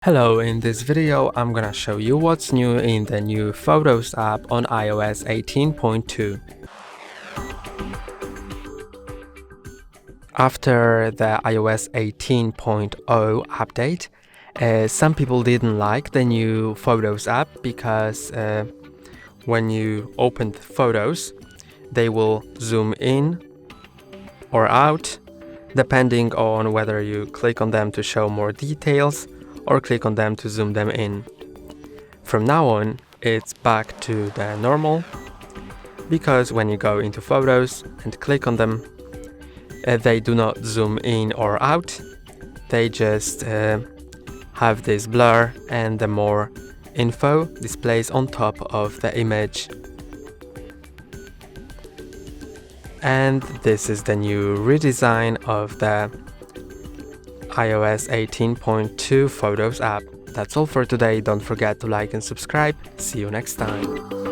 Hello, in this video I'm gonna show you what's new in the new Photos app on iOS 18.2. After the iOS 18.0 update, some people didn't like the new Photos app because when you open the photos, they will zoom in or out depending on whether you click on them to show more details or click on them to zoom them in. From now on, it's back to the normal, because when you go into photos and click on them, they do not zoom in or out, they just have this blur and the more info displays on top of the image. And this is the new redesign of the iOS 18.2 Photos app. That's all for today. Don't forget to like and subscribe. See you next time.